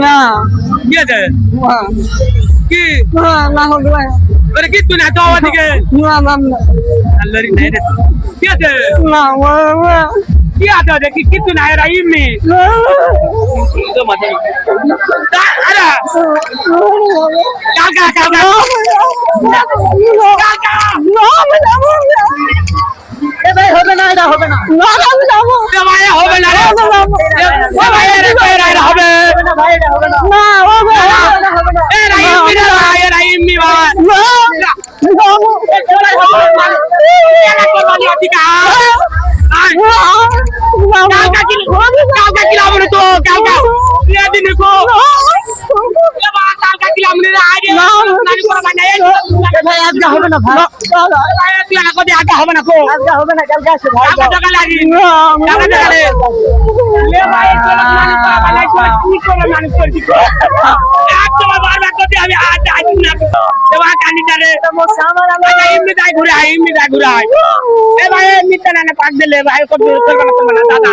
না কি আছে কি না হবে আরে কি তুই না তো ওদিকে না না আল্লাহর নাই রে কি আছে না কি আছে দেখি কি তুই না এরা ইমি তো মাথা আরে কাকা কাকা কাকা এ ভাই হবে না এটা হবে না না আমি যাব এ ভাই হবে না রে এ ভাই এর কইরা হবে না ভাই এটা হবে না না হবে না এ রাইমি রে ভাই এ রাইমি ভাই ভাই আজকে হবে না ভাই আগে হবে না আজকে হবে না কালকে আসে ভাই আমি আজ আজ না কানি জানে এমনি যাই ঘুরে আই এমনি যাই ঘুরে আই এ ভাই এমনি না পাক দিলে ভাই কত দাদা